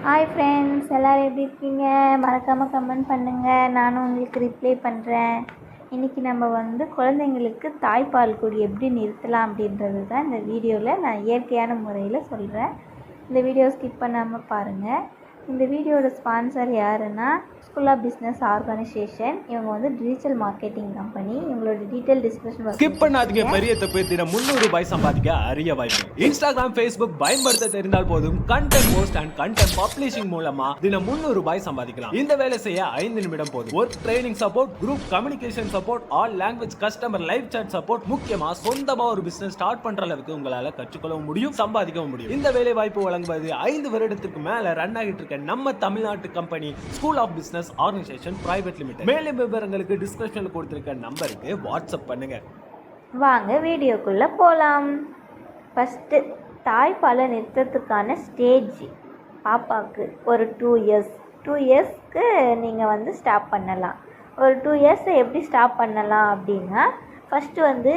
Hi friends, எல்லோரும் எப்படி இருக்கீங்க? மறக்காமல் கமெண்ட் பண்ணுங்கள், நானும் உங்களுக்கு ரிப்ளை பண்ணுறேன். இன்றைக்கி நம்ம குழந்தைங்களுக்கு தாய்ப்பால் குடி எப்படி நிறுத்தலாம் அப்படின்றது தான் இந்த வீடியோவில் நான் இயற்கையான முறையில் சொல்கிறேன். இந்த வீடியோ ஸ்கிப் பண்ணாமல் பாருங்கள். இந்த வீடியோட ஸ்பான்சர் யாருன்னா ஸ்கூல் ஆஃப் பிஸ்னஸ் ஆர்கனைசேஷன். இவங்க டிஜிட்டல் மார்க்கெட்டிங் கம்பெனி. இவங்களோட டீட்டெயில் டிஸ்கிரிப்ஷன் ஸ்கிப் பண்ணாதீங்க. பெரிய தப்பு. தினம் 300 ரூபாய் சம்பாதிக்க அரிய வாய்ப்பு. இன்ஸ்டாகிராம், ஃபேஸ்புக் பயன்படுத்த தெரிந்தால் போதும். Content post and content publishing மூலமா தினம் 300 ரூபாய் சம்பாதிக்கலாம். இந்த வேலை செய்ய 5 நிமிடம் போதும். Work training support, group communication support, all language customer live chat support. முக்கியமா சொந்தமா ஒரு பிசினஸ் ஸ்டார்ட் பண்ற அளவுக்கு உங்களால கற்றுக்கொள்ளவும் முடியும், சம்பாதிக்கவும் முடியும். இந்த வேலை வாய்ப்பு வழங்குவது 5 வருடத்துக்கு மேல ரன் ஆகிட்டு இருக்க நம்ம தமிழ்நாட்டு company school of business organisation private limited. மேலும் விவரங்களுக்கு டிஸ்கிரிப்ஷன்ல கொடுத்திருக்க நம்பருக்கு வாட்ஸ்அப் பண்ணுங்க. வாங்க வீடியோக்குள்ள போலாம். ஃபர்ஸ்ட் தாய்ப்பாலை நிறுத்தத்துக்கான ஸ்டேஜ் பாப்பாவுக்கு ஒரு 2 இயர்ஸ்க்கு நீங்கள் ஸ்டாப் பண்ணலாம். ஒரு 2 இயர்ஸை எப்படி ஸ்டாப் பண்ணலாம் அப்படின்னா, ஃபஸ்ட்டு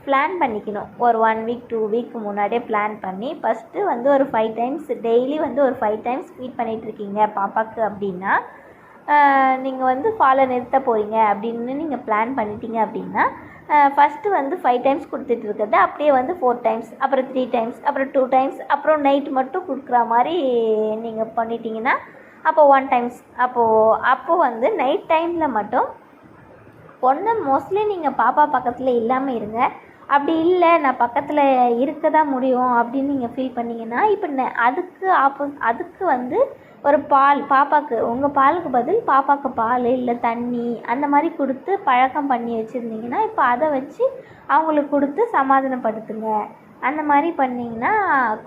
பிளான் பண்ணிக்கணும். ஒரு 1 வீக் 2 வீக் முன்னாடியே பிளான் பண்ணி ஃபஸ்ட்டு ஒரு 5 டைம்ஸ் டெய்லி ஒரு 5 டைம்ஸ் ஃபீட் பண்ணிகிட்ருக்கீங்க பாப்பாவுக்கு அப்படின்னா, நீங்கள் பாலை நிறுத்த போகிறீங்க அப்படின்னு நீங்கள் பிளான் பண்ணிட்டீங்க அப்படின்னா, ஃபஸ்ட்டு 5 டைம்ஸ் கொடுத்துட்டு இருக்கிறது அப்படியே 4 டைம்ஸ், அப்புறம் 3 டைம்ஸ், அப்புறம் 2 டைம்ஸ், அப்புறம் நைட் மட்டும் கொடுக்குற மாதிரி நீங்கள் பண்ணிட்டீங்கன்னா அப்போ 1 டைம்ஸ். அப்போது நைட் டைமில் மட்டும் ஒன்று மோஸ்ட்லி நீங்கள் பாப்பா பக்கத்தில் இல்லாமல் இருங்க. அப்படி இல்லை, நான் பக்கத்தில் இருக்க தான் முடியும் அப்படின்னு நீங்கள் ஃபீல் பண்ணிங்கன்னா, இப்போ அதுக்கு ஒரு பால் பாப்பாவுக்கு, உங்கள் பாலுக்கு பதில் பாப்பாவுக்கு பால் இல்லை தண்ணி அந்த மாதிரி கொடுத்து பழக்கம் பண்ணி வச்சுருந்தீங்கன்னா, இப்போ அதை வச்சு அவங்களுக்கு கொடுத்து சமாதானப்படுத்துங்க. அந்த மாதிரி பண்ணிங்கன்னா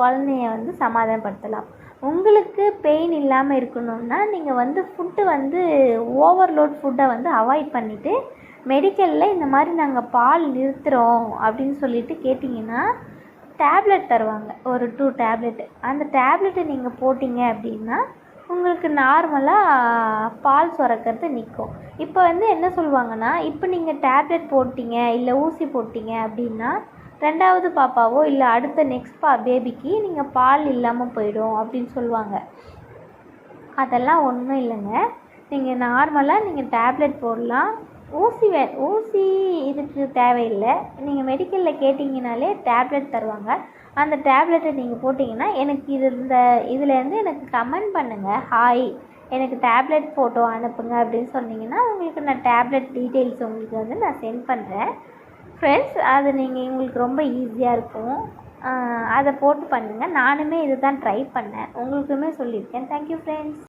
குழந்தைய சமாதானப்படுத்தலாம். உங்களுக்கு பெயின் இல்லாமல் இருக்கணும்னா நீங்கள் ஃபுட்டு ஓவர்லோட் ஃபுட்டை அவாய்ட் பண்ணிவிட்டு, மெடிக்கலில் இந்த மாதிரி நாங்கள் பால் நிறுத்துகிறோம் அப்படின்னு சொல்லிட்டு கேட்டிங்கன்னா டேப்லெட் தருவாங்க. ஒரு 2 டேப்லெட்டு. அந்த டேப்லெட்டை நீங்கள் போட்டிங்க அப்படின்னா உங்களுக்கு நார்மலாக பால் சுரக்கிறது நிற்கும். இப்போ என்ன சொல்லுவாங்கன்னா, இப்போ நீங்கள் டேப்லெட் போட்டிங்க இல்லை ஊசி போட்டிங்க அப்படின்னா 2வது பாப்பாவோ இல்லை அடுத்த நெக்ஸ்ட் பேபிக்கு நீங்கள் பால் இல்லாமல் போயிடும் அப்படின்னு சொல்லுவாங்க. அதெல்லாம் ஒன்றும் இல்லைங்க. நீங்கள் நார்மலாக டேப்லெட் போடலாம். ஊசி இதுக்கு தேவையில்லை. நீங்கள் மெடிக்கலில் கேட்டிங்கனாலே டேப்லெட் தருவாங்க. அந்த டேப்லெட்டை நீங்கள் போட்டிங்கன்னா எனக்கு இதுலேருந்து எனக்கு கமெண்ட் பண்ணுங்கள், ஹாய் எனக்கு டேப்லெட் ஃபோட்டோ அனுப்புங்க அப்படின்னு சொன்னீங்கன்னா உங்களுக்கு நான் டேப்லெட் டீட்டெயில்ஸ் உங்களுக்கு நான் சென்ட் பண்ணுறேன். ஃப்ரெண்ட்ஸ், அது உங்களுக்கு ரொம்ப ஈஸியாக இருக்கும். அதை போட்டு பண்ணுங்கள். நானுமே இது தான் ட்ரை பண்ணேன், உங்களுக்குமே சொல்லியிருக்கேன். Thank you friends.